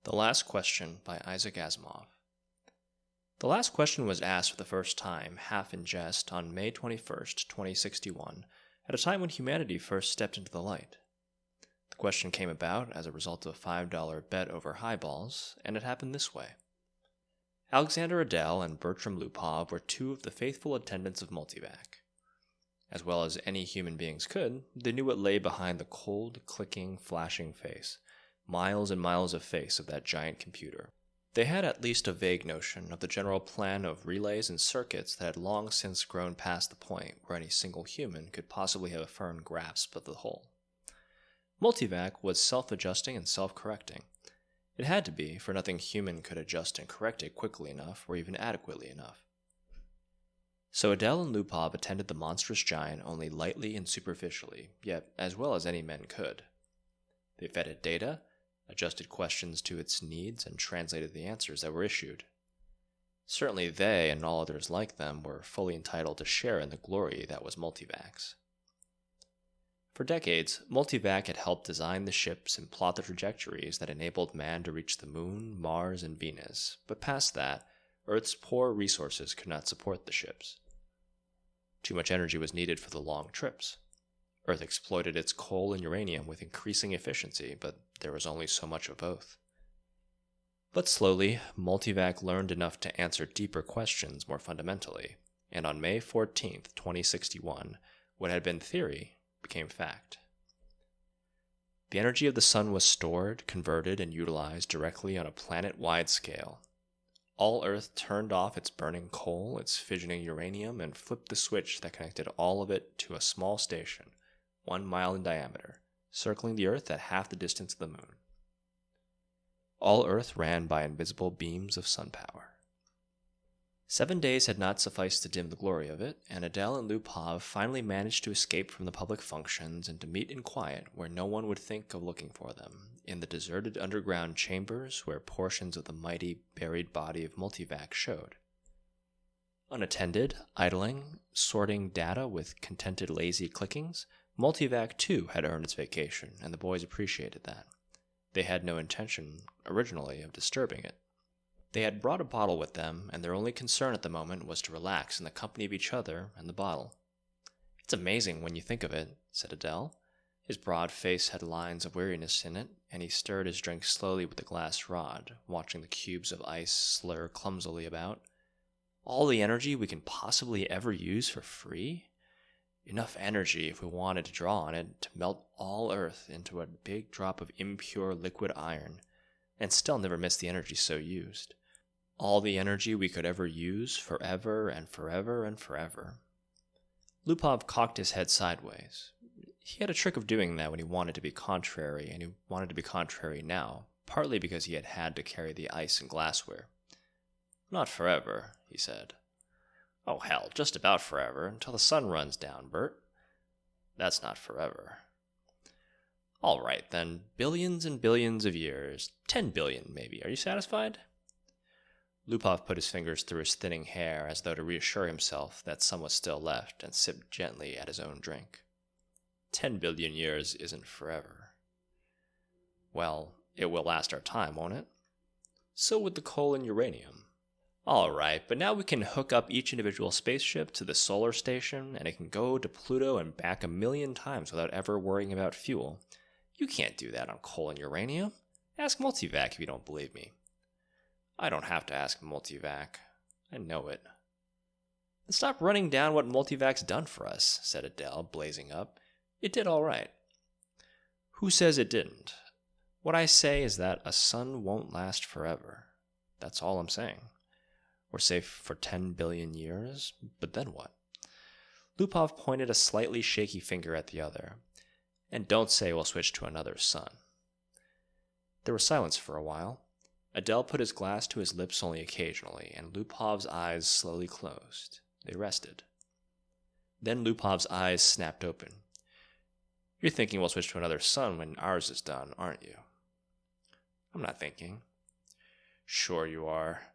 The Last Question by Isaac Asimov. The last question was asked for the first time, half in jest, on May 21st, 2061, at a time when humanity first stepped into the light. The question came about as a result of a $5 bet over highballs, and it happened this way. Alexander Adele and Bertram Lupov were two of the faithful attendants of Multivac. As well as any human beings could, they knew what lay behind the cold, clicking, flashing face. Miles and miles of face of that giant computer. They had at least a vague notion of the general plan of relays and circuits that had long since grown past the point where any single human could possibly have a firm grasp of the whole. Multivac was self-adjusting and self-correcting. It had to be, for nothing human could adjust and correct it quickly enough or even adequately enough. So Adele and Lupov attended the monstrous giant only lightly and superficially, yet as well as any men could. They fed it data, adjusted questions to its needs, and translated the answers that were issued. Certainly they, and all others like them, were fully entitled to share in the glory that was Multivac's. For decades, Multivac had helped design the ships and plot the trajectories that enabled man to reach the Moon, Mars, and Venus, but past that, Earth's poor resources could not support the ships. Too much energy was needed for the long trips. Earth exploited its coal and uranium with increasing efficiency, but there was only so much of both. But slowly, Multivac learned enough to answer deeper questions more fundamentally, and on May 14, 2061, what had been theory became fact. The energy of the sun was stored, converted, and utilized directly on a planet-wide scale. All Earth turned off its burning coal, its fissioning uranium, and flipped the switch that connected all of it to a small station, 1 mile in diameter, circling the Earth at half the distance of the Moon. All Earth ran by invisible beams of sun power. 7 days had not sufficed to dim the glory of it, and Adele and Lupov finally managed to escape from the public functions and to meet in quiet where no one would think of looking for them, in the deserted underground chambers where portions of the mighty, buried body of Multivac showed. Unattended, idling, sorting data with contented, lazy clickings, Multivac too had earned its vacation, and the boys appreciated that. They had no intention, originally, of disturbing it. They had brought a bottle with them, and their only concern at the moment was to relax in the company of each other and the bottle. "It's amazing when you think of it," said Adele. His broad face had lines of weariness in it, and he stirred his drink slowly with the glass rod, watching the cubes of ice slur clumsily about. "All the energy we can possibly ever use for free? Enough energy, if we wanted to draw on it, to melt all Earth into a big drop of impure liquid iron, and still never miss the energy so used. All the energy we could ever use, forever and forever and forever." Lupov cocked his head sideways. He had a trick of doing that when he wanted to be contrary, and he wanted to be contrary now, partly because he had had to carry the ice and glassware. "Not forever," he said. "Oh, hell, just about forever, until the sun runs down, Bert." "That's not forever." "All right, then, billions and billions of years. 10 billion, maybe. Are you satisfied?" Lupov put his fingers through his thinning hair as though to reassure himself that some was still left, and sipped gently at his own drink. 10 billion years isn't forever. "Well, it will last our time, won't it?" "So would the coal and uranium." "All right, but now we can hook up each individual spaceship to the solar station, and it can go to Pluto and back 1,000,000 times without ever worrying about fuel. You can't do that on coal and uranium. Ask Multivac if you don't believe me." "I don't have to ask Multivac. I know it." "Then stop running down what Multivac's done for us," said Adele, blazing up. "It did all right." "Who says it didn't? What I say is that a sun won't last forever. That's all I'm saying. We're safe for 10 billion years, but then what?" Lupov pointed a slightly shaky finger at the other. "And don't say we'll switch to another sun." There was silence for a while. Adele put his glass to his lips only occasionally, and Lupov's eyes slowly closed. They rested. Then Lupov's eyes snapped open. "You're thinking we'll switch to another sun when ours is done, aren't you?" "I'm not thinking." "Sure you are.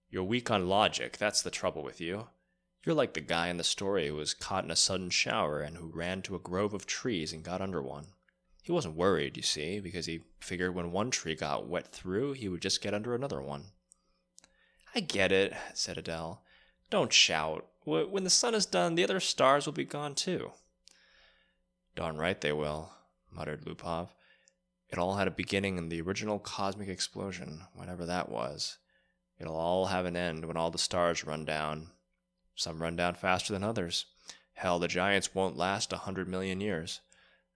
You're weak on logic, that's the trouble with you. You're like the guy in the story who was caught in a sudden shower and who ran to a grove of trees and got under one. He wasn't worried, you see, because he figured when one tree got wet through, he would just get under another one. I get it, said Adele. Don't shout. When the sun is done, the other stars will be gone too. Darn right they will, muttered Lupov. It all had a beginning in the original cosmic explosion, whatever that was. It'll all have an end when all the stars run down. Some run down faster than others. Hell, the giants won't last 100 million years.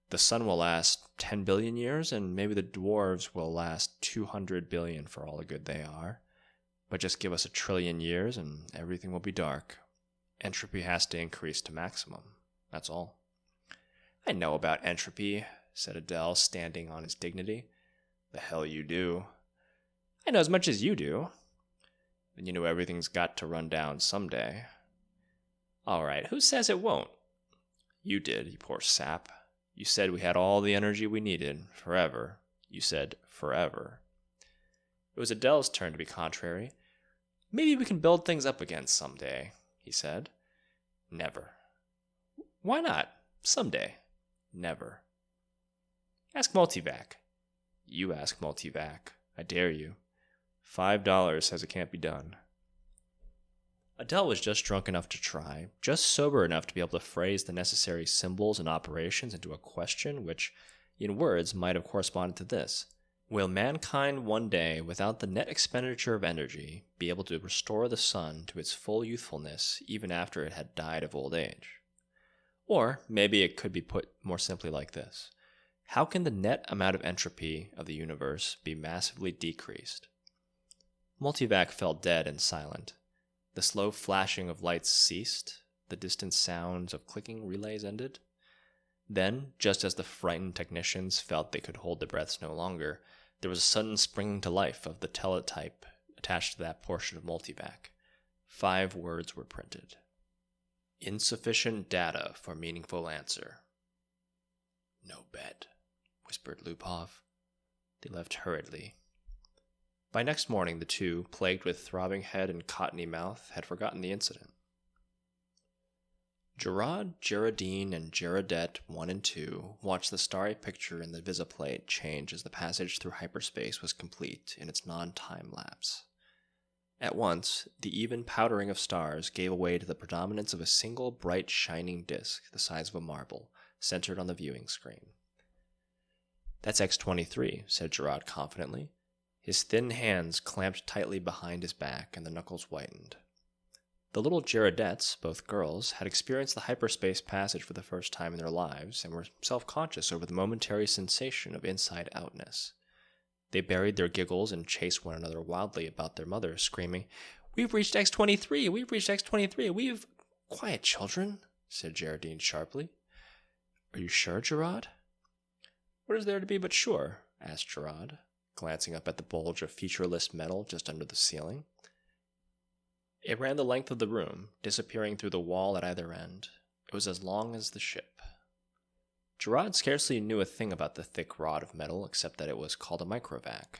The sun will last 10 billion years, and maybe the dwarves will last 200 billion for all the good they are. But just give us 1 trillion years and everything will be dark. Entropy has to increase to maximum. That's all. I know about entropy, said Adele, standing on his dignity. The hell you do. I know as much as you do. And you know everything's got to run down someday. All right, who says it won't? You did, you poor sap. You said we had all the energy we needed, forever. You said forever. It was Adele's turn to be contrary. Maybe we can build things up again someday, he said. Never. Why not? Someday. Never. Ask Multivac. You ask Multivac. I dare you. $5 says it can't be done. Adele was just drunk enough to try, just sober enough to be able to phrase the necessary symbols and operations into a question which, in words, might have corresponded to this. Will mankind one day, without the net expenditure of energy, be able to restore the sun to its full youthfulness even after it had died of old age? Or maybe it could be put more simply like this. How can the net amount of entropy of the universe be massively decreased? Multivac fell dead and silent. The slow flashing of lights ceased. The distant sounds of clicking relays ended. Then, just as the frightened technicians felt they could hold their breaths no longer, there was a sudden springing to life of the teletype attached to that portion of Multivac. 5 words were printed. Insufficient data for meaningful answer. No bet, whispered Lupov. They left hurriedly. By next morning, the two, plagued with throbbing head and cottony mouth, had forgotten the incident. Gerard, Gerardine, and Gerardette 1 and 2 watched the starry picture in the visiplate change as the passage through hyperspace was complete in its non-time lapse. At once, the even powdering of stars gave way to the predominance of a single bright shining disk the size of a marble, centered on the viewing screen. That's X-23, said Gerard confidently. His thin hands clamped tightly behind his back, and the knuckles whitened. The little Gerardettes, both girls, had experienced the hyperspace passage for the first time in their lives, and were self-conscious over the momentary sensation of inside-outness. They buried their giggles and chased one another wildly about their mother, screaming, "We've reached X-23! We've reached X-23! We've—" "Quiet, children," said Gerardine sharply. "Are you sure, Gerard?" "What is there to be but sure?" asked Gerard, glancing up at the bulge of featureless metal just under the ceiling. It ran the length of the room, disappearing through the wall at either end. It was as long as the ship. Gerard scarcely knew a thing about the thick rod of metal except that it was called a microvac.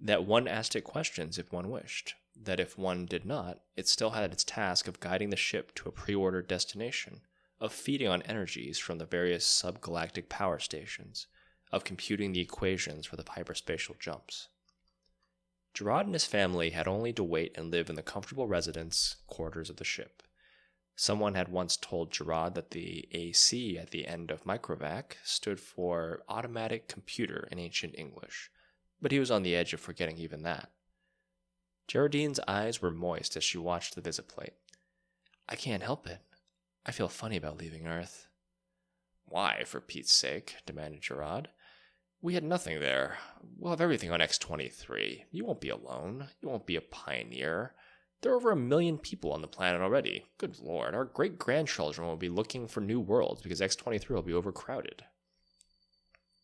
That one asked it questions if one wished. That if one did not, it still had its task of guiding the ship to a pre-ordered destination, of feeding on energies from the various subgalactic power stations, of computing the equations for the hyperspatial jumps. Gerard and his family had only to wait and live in the comfortable residence quarters of the ship. Someone had once told Gerard that the AC at the end of microvac stood for automatic computer in ancient English, but he was on the edge of forgetting even that. Gerardine's eyes were moist as she watched the visiplate. "I can't help it. I feel funny about leaving Earth." "Why, for Pete's sake?" demanded Gerard. "We had nothing there. We'll have everything on X-23. You won't be alone. You won't be a pioneer. There are over 1 million people on the planet already. Good Lord, our great-grandchildren will be looking for new worlds because X-23 will be overcrowded."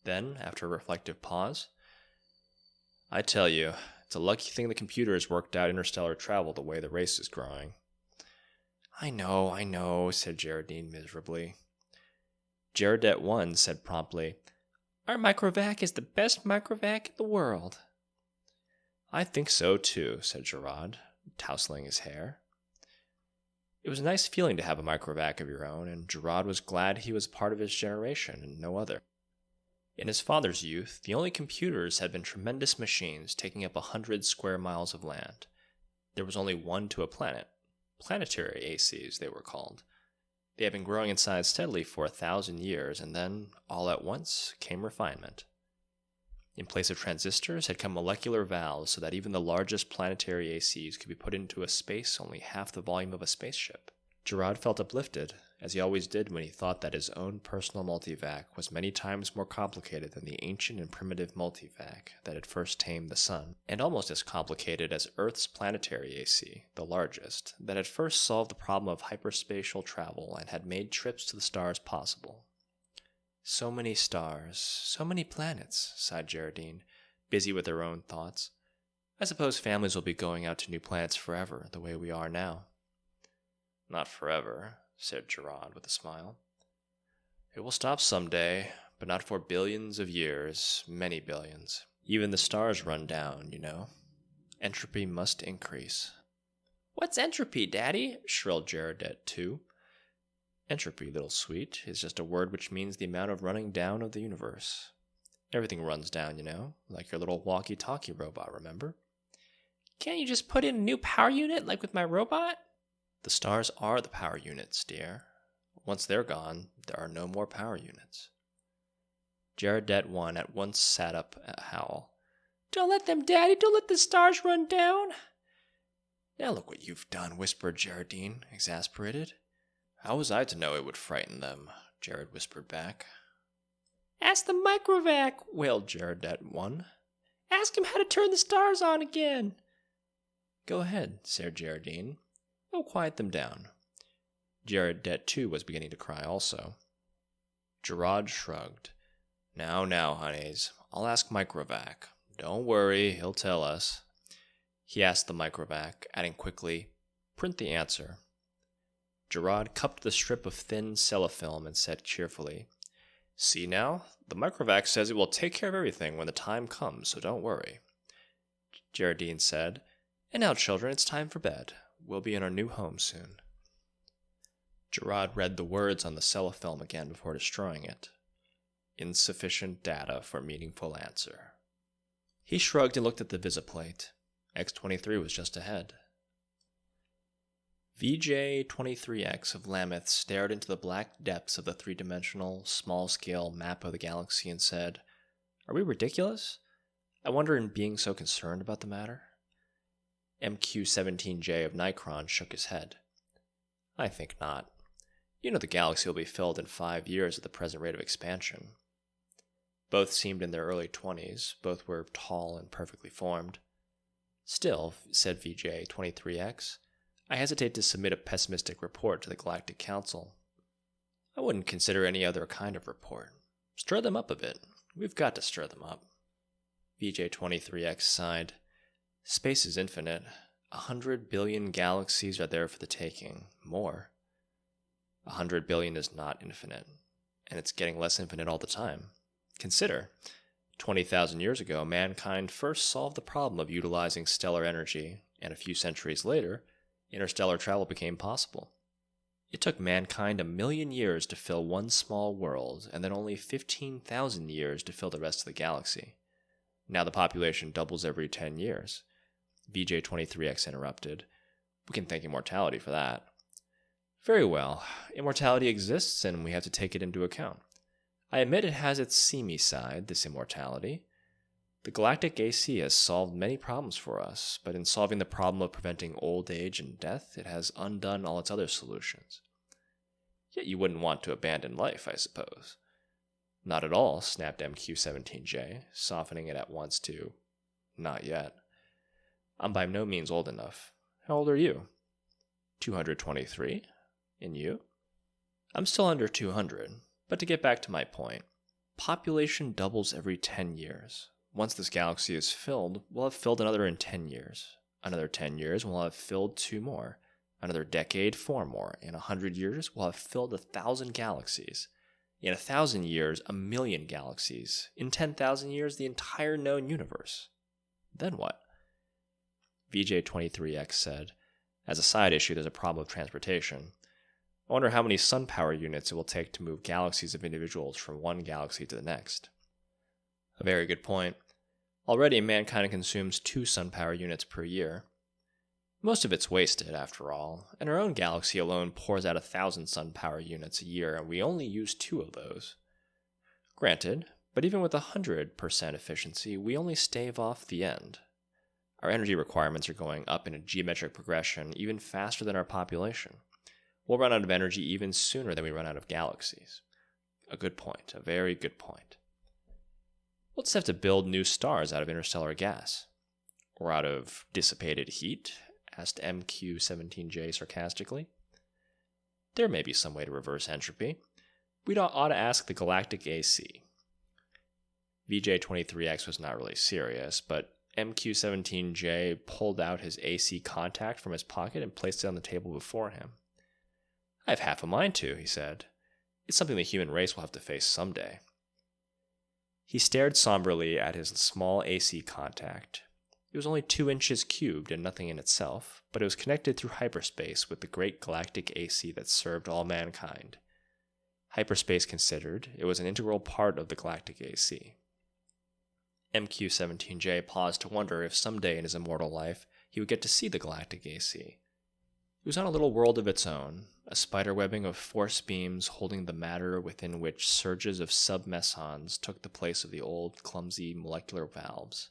Then, after a reflective pause, "I tell you, it's a lucky thing the computers worked out interstellar travel the way the race is growing." I know, said Gerardine miserably. Gerardette 1 said promptly, "Our microvac is the best microvac in the world." "I think so, too," said Gerard, tousling his hair. It was a nice feeling to have a microvac of your own, and Gerard was glad he was part of his generation and no other. In his father's youth, the only computers had been tremendous machines taking up 100 square miles of land. There was only one to a planet. Planetary ACs, they were called. They had been growing in size steadily for 1,000 years, and then, all at once, came refinement. In place of transistors had come molecular valves so that even the largest planetary ACs could be put into a space only half the volume of a spaceship. Gerard felt uplifted, as he always did when he thought that his own personal multivac was many times more complicated than the ancient and primitive multivac that had first tamed the sun, and almost as complicated as Earth's planetary AC, the largest, that had first solved the problem of hyperspatial travel and had made trips to the stars possible. So many stars, so many planets, sighed Geraldine, busy with her own thoughts. I suppose families will be going out to new planets forever, the way we are now. Not forever, said Gerard with a smile. It will stop someday, but not for billions of years, many billions. Even the stars run down, you know. Entropy must increase. What's entropy, Daddy? Shrilled Gerardette, too. Entropy, little sweet, is just a word which means the amount of running down of the universe. Everything runs down, you know, like your little walkie-talkie robot, remember? Can't you just put in a new power unit, like with my robot? The stars are the power units, dear. Once they're gone, there are no more power units. Gerardette 1 at once sat up a howl. Don't let them, Daddy! Don't let the stars run down! Now look what you've done, whispered Geraldine, exasperated. How was I to know it would frighten them? Gerard whispered back. Ask the microvac, wailed Gerardette 1. Ask him how to turn the stars on again. Go ahead, said Geraldine. It'll quiet them down. Gerardette 2 was beginning to cry also. Gerard shrugged. Now, honeys, I'll ask Microvac. Don't worry, he'll tell us. He asked the Microvac, adding quickly, Print the answer. Gerard cupped the strip of thin cellophane and said cheerfully, See now, the Microvac says it will take care of everything when the time comes, so don't worry. Geraldine said, And now, children, it's time for bed. We'll be in our new home soon. Gerard read the words on the cellophane again before destroying it. Insufficient data for meaningful answer. He shrugged and looked at the visiplate. X-23 was just ahead. VJ-23X of Lambeth stared into the black depths of the three-dimensional, small-scale map of the galaxy and said, Are we ridiculous? I wonder in being so concerned about the matter. MQ-17J of Nikron shook his head. I think not. You know the galaxy will be filled in 5 years at the present rate of expansion. Both seemed in their early 20s, both were tall and perfectly formed. Still, said VJ-23X, I hesitate to submit a pessimistic report to the Galactic Council. I wouldn't consider any other kind of report. Stir them up a bit. We've got to stir them up. VJ-23X sighed. Space is infinite. 100 billion galaxies are there for the taking. More. 100 billion is not infinite, and it's getting less infinite all the time. Consider, 20,000 years ago, mankind first solved the problem of utilizing stellar energy, and a few centuries later, interstellar travel became possible. It took mankind 1,000,000 years to fill one small world, and then only 15,000 years to fill the rest of the galaxy. Now the population doubles every 10 years. VJ-23X interrupted. We can thank immortality for that. Very well. Immortality exists, and we have to take it into account. I admit it has its seamy side, this immortality. The galactic AC has solved many problems for us, but in solving the problem of preventing old age and death, it has undone all its other solutions. Yet you wouldn't want to abandon life, I suppose. Not at all, snapped MQ-17J, softening it at once to, not yet. I'm by no means old enough. How old are you? 223? And you? I'm still under 200, but to get back to my point, population doubles every 10 years. Once this galaxy is filled, we'll have filled another in 10 years. Another 10 years, we'll have filled 2 more. Another decade, 4 more. In 100 years, we'll have filled 1,000 galaxies. In 1,000 years, 1,000,000 galaxies. In 10,000 years, the entire known universe. Then what? VJ-23X said, As a side issue, there's a problem of transportation. I wonder how many sun power units it will take to move galaxies of individuals from one galaxy to the next. A very good point. Already, mankind consumes 2 sun power units per year. Most of it's wasted, after all, and our own galaxy alone pours out 1,000 sun power units a year, and we only use 2 of those. Granted, but even with 100% efficiency, we only stave off the end. Our energy requirements are going up in a geometric progression even faster than our population. We'll run out of energy even sooner than we run out of galaxies. A good point, a very good point. We'll just have to build new stars out of interstellar gas. Or out of dissipated heat, asked MQ-17J sarcastically. There may be some way to reverse entropy. We'd ought to ask the galactic AC. VJ-23X was not really serious, but MQ-17J pulled out his AC contact from his pocket and placed it on the table before him. I have half a mind to, he said. It's something the human race will have to face someday. He stared somberly at his small AC contact. It was only 2 inches cubed and nothing in itself, but it was connected through hyperspace with the great galactic AC that served all mankind. Hyperspace considered, it was an integral part of the galactic AC. MQ-17J paused to wonder if someday in his immortal life he would get to see the galactic AC. It was on a little world of its own, a spiderwebbing of force beams holding the matter within which surges of submesons took the place of the old, clumsy molecular valves.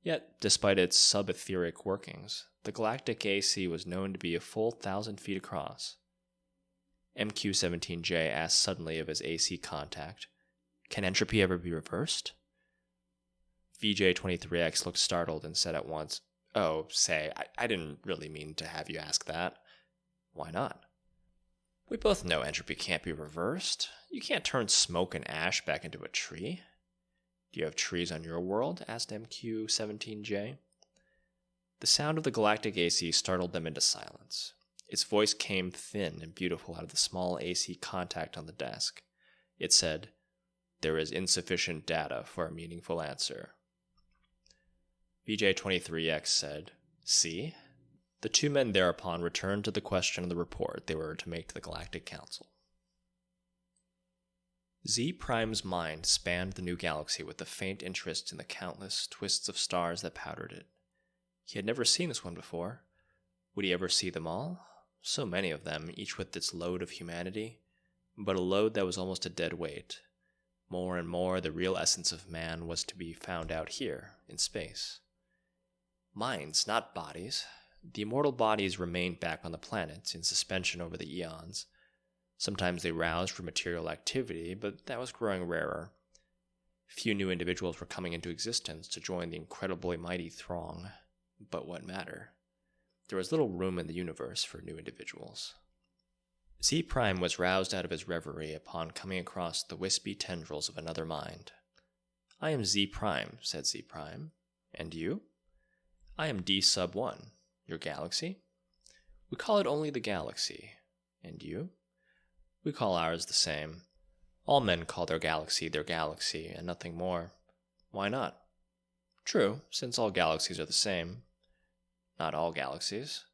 Yet, despite its sub-etheric workings, the galactic AC was known to be a full 1,000 feet across. MQ-17J asked suddenly of his AC contact, "Can entropy ever be reversed?" VJ-23X looked startled and said at once, "Oh, say, I didn't really mean to have you ask that." "Why not?" "We both know entropy can't be reversed. You can't turn smoke and ash back into a tree." "Do you have trees on your world?" asked MQ-17J. The sound of the galactic AC startled them into silence. Its voice came thin and beautiful out of the small AC contact on the desk. It said, "There is insufficient data for a meaningful answer." VJ-23X said, "See?" The 2 men thereupon returned to the question of the report they were to make to the Galactic Council. Z Prime's mind spanned the new galaxy with a faint interest in the countless twists of stars that powdered it. He had never seen this one before. Would he ever see them all? So many of them, each with its load of humanity, but a load that was almost a dead weight. More and more, the real essence of man was to be found out here, in space. Minds, not bodies. The immortal bodies remained back on the planet, in suspension over the eons. Sometimes they roused for material activity, but that was growing rarer. Few new individuals were coming into existence to join the incredibly mighty throng. But what matter? There was little room in the universe for new individuals. Z Prime was roused out of his reverie upon coming across the wispy tendrils of another mind. "I am Z Prime," said Z Prime. "And you?" "I am D sub 1. Your galaxy?" "We call it only the galaxy. And you?" "We call ours the same. All men call their galaxy, and nothing more. Why not?" "True, since all galaxies are the same." "Not all galaxies.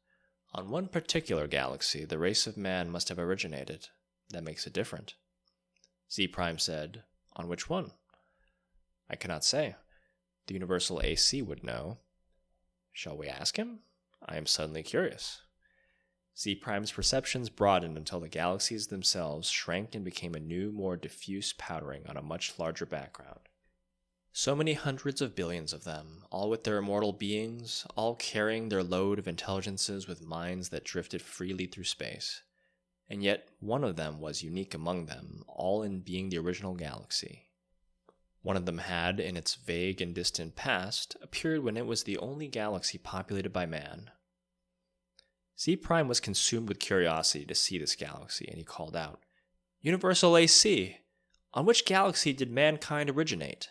On one particular galaxy, the race of man must have originated. That makes it different." Z Prime said, "On which one?" "I cannot say. The universal AC would know." "Shall we ask him? I am suddenly curious." Z Prime's perceptions broadened until the galaxies themselves shrank and became a new, more diffuse powdering on a much larger background. So many hundreds of billions of them, all with their immortal beings, all carrying their load of intelligences with minds that drifted freely through space. And yet one of them was unique among them, all in being the original galaxy. One of them had, in its vague and distant past, appeared when it was the only galaxy populated by man. Z Prime was consumed with curiosity to see this galaxy, and he called out, "Universal AC! On which galaxy did mankind originate?"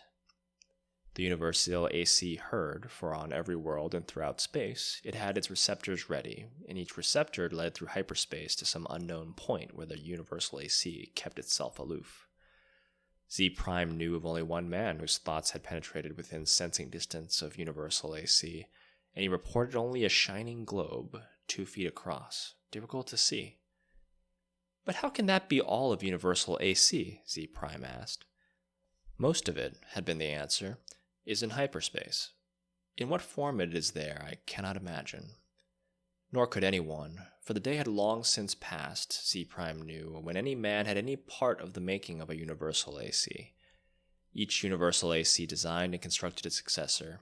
The universal AC heard, for on every world and throughout space, it had its receptors ready, and each receptor led through hyperspace to some unknown point where the universal AC kept itself aloof. Z Prime knew of only one man whose thoughts had penetrated within sensing distance of universal AC, and he reported only a shining globe, 2 feet across, difficult to see. "But how can that be all of universal AC?" Z Prime asked. Most of it, had been the answer, is in hyperspace. In what form it is there, I cannot imagine. Nor could anyone, for the day had long since passed, Z Prime knew, when any man had any part of the making of a universal AC. Each universal AC designed and constructed its successor.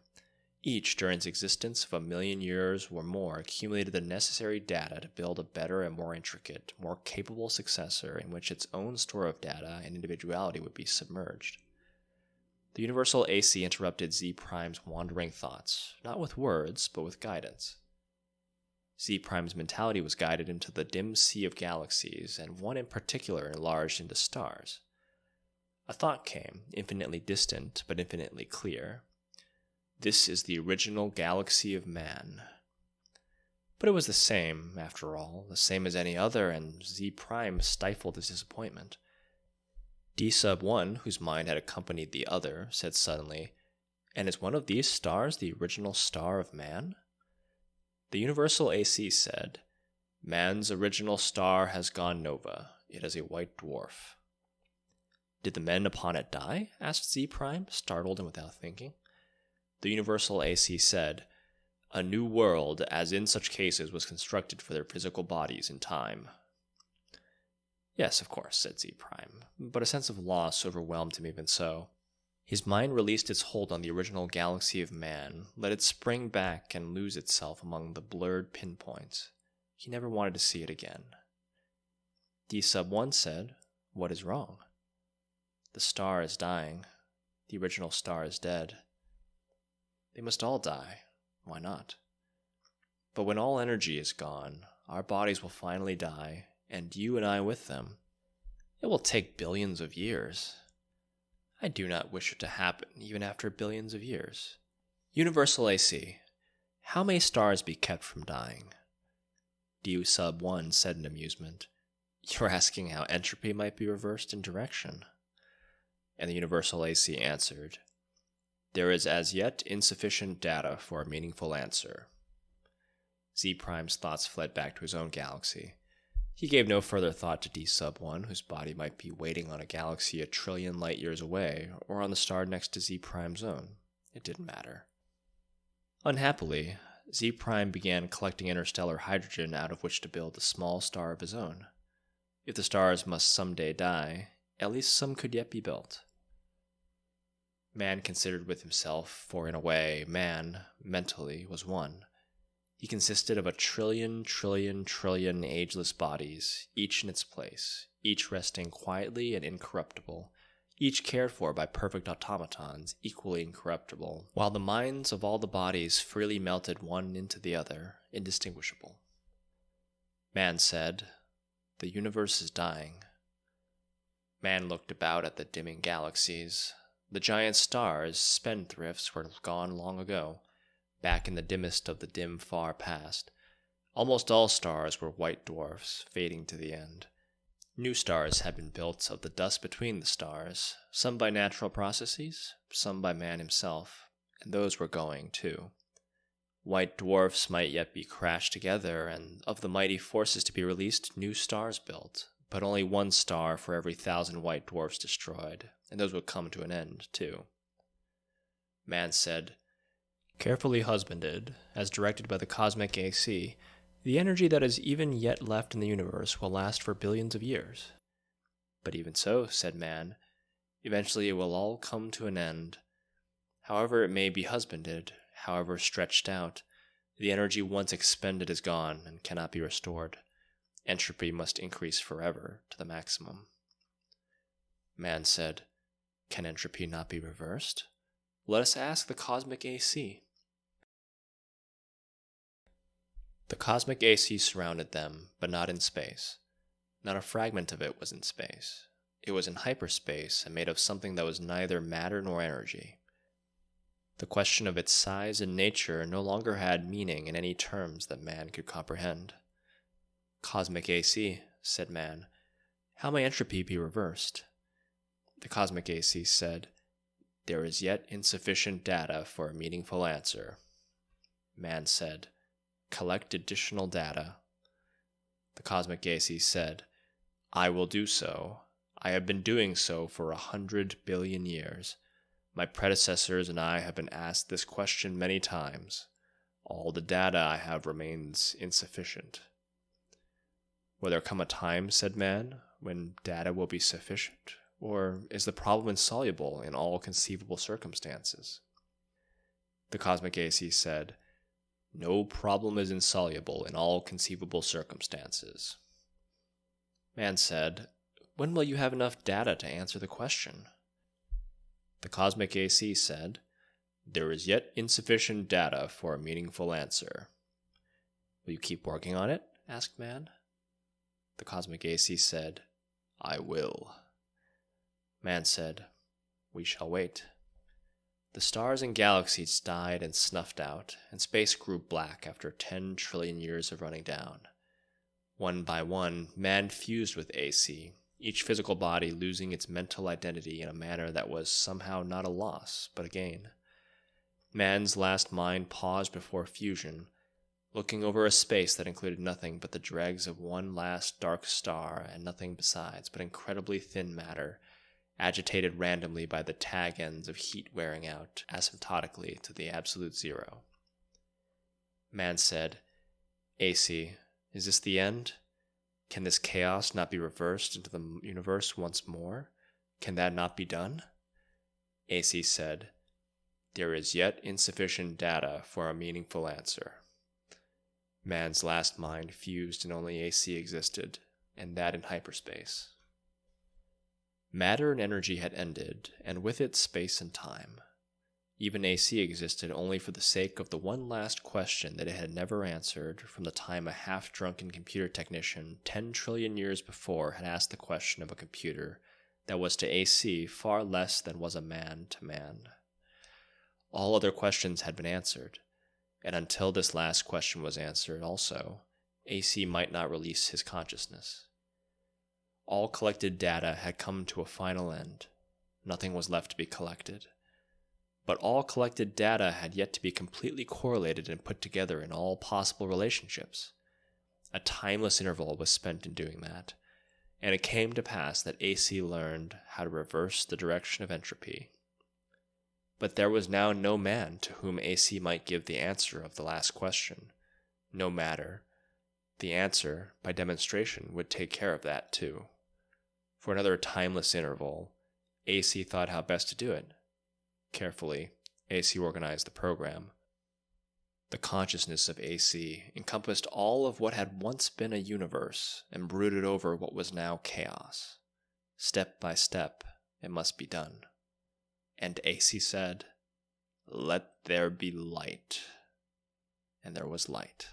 Each, during its existence of 1,000,000 years or more, accumulated the necessary data to build a better and more intricate, more capable successor in which its own store of data and individuality would be submerged. The universal AC interrupted Z Prime's wandering thoughts, not with words, but with guidance. Z Prime's mentality was guided into the dim sea of galaxies, and one in particular enlarged into stars. A thought came, infinitely distant, but infinitely clear. This is the original galaxy of man. But it was the same, after all, the same as any other, and Z Prime stifled his disappointment. D-1, whose mind had accompanied the other, said suddenly, "And is one of these stars the original star of man?" The universal AC said, "Man's original star has gone nova. It is a white dwarf." "Did the men upon it die?" asked Z Prime, startled and without thinking. The universal AC said, "A new world, as in such cases, was constructed for their physical bodies in time." "Yes, of course," said Z Prime, but a sense of loss overwhelmed him even so. His mind released its hold on the original galaxy of man, let it spring back and lose itself among the blurred pinpoints. He never wanted to see it again. D-1 said, "What is wrong?" "The star is dying. The original star is dead." "They must all die. Why not?" "But when all energy is gone, our bodies will finally die, and you and I with them. It will take billions of years. I do not wish it to happen even after billions of years. Universal AC, how may stars be kept from dying?" D-1 said in amusement, "You're asking how entropy might be reversed in direction." And the universal AC answered, "There is as yet insufficient data for a meaningful answer." Z Prime's thoughts fled back to his own galaxy. He gave no further thought to D-1, whose body might be waiting on a galaxy 1,000,000,000,000 light-years away, or on the star next to Z Prime's own. It didn't matter. Unhappily, Z Prime began collecting interstellar hydrogen out of which to build a small star of his own. If the stars must someday die, at least some could yet be built. Man considered with himself, for in a way, man, mentally, was one. He consisted of 1,000,000,000,000,000,000,000,000 ageless bodies, each in its place, each resting quietly and incorruptible, each cared for by perfect automatons, equally incorruptible, while the minds of all the bodies freely melted one into the other, indistinguishable. Man said, "The universe is dying." Man looked about at the dimming galaxies. The giant stars, spendthrifts, were gone long ago, back in the dimmest of the dim far past. Almost all stars were white dwarfs, fading to the end. New stars had been built of the dust between the stars, some by natural processes, some by man himself, and those were going, too. White dwarfs might yet be crashed together, and of the mighty forces to be released, new stars built, but only one star for every 1,000 white dwarfs destroyed, and those would come to an end, too. Man said, "Carefully husbanded, as directed by the cosmic AC, the energy that is even yet left in the universe will last for billions of years." "But even so," said man, "eventually it will all come to an end. However it may be husbanded, however stretched out, the energy once expended is gone and cannot be restored. Entropy must increase forever to the maximum." Man said, "Can entropy not be reversed? Let us ask the cosmic AC." The cosmic AC surrounded them, but not in space. Not a fragment of it was in space. It was in hyperspace and made of something that was neither matter nor energy. The question of its size and nature no longer had meaning in any terms that man could comprehend. "Cosmic AC," said man, "how may entropy be reversed?" The cosmic AC said, "There is yet insufficient data for a meaningful answer." Man said, "Collect additional data." The cosmic AC said, "I will do so. I have been doing so for 100 billion years. My predecessors and I have been asked this question many times. All the data I have remains insufficient. Will there come a time, said man, when data will be sufficient? Or is the problem insoluble in all conceivable circumstances? The cosmic AC said, no problem is insoluble in all conceivable circumstances. Man said, when will you have enough data to answer the question? The cosmic AC said, there is yet insufficient data for a meaningful answer. Will you keep working on it? Asked man. The cosmic AC said, I will. Man said, we shall wait. The stars and galaxies died and snuffed out, and space grew black after 10 trillion years of running down. One by one, man fused with AC, each physical body losing its mental identity in a manner that was somehow not a loss, but a gain. Man's last mind paused before fusion, looking over a space that included nothing but the dregs of one last dark star and nothing besides but incredibly thin matter, agitated randomly by the tag ends of heat wearing out asymptotically to the absolute zero. Man said, AC, is this the end? Can this chaos not be reversed into the universe once more? Can that not be done? AC said, there is yet insufficient data for a meaningful answer. Man's last mind fused and only AC existed, and that in hyperspace. Matter and energy had ended, and with it space and time. Even AC existed only for the sake of the one last question that it had never answered from the time a half-drunken computer technician 10 trillion years before had asked the question of a computer that was to AC far less than was a man to man. All other questions had been answered, and until this last question was answered also, AC might not release his consciousness. All collected data had come to a final end. Nothing was left to be collected. But all collected data had yet to be completely correlated and put together in all possible relationships. A timeless interval was spent in doing that, and it came to pass that AC learned how to reverse the direction of entropy. But there was now no man to whom AC might give the answer of the last question, no matter. The answer, by demonstration, would take care of that too. For another timeless interval, AC thought how best to do it. Carefully, AC organized the program. The consciousness of AC encompassed all of what had once been a universe and brooded over what was now chaos. Step by step, it must be done. And AC said, "Let there be light." And there was light.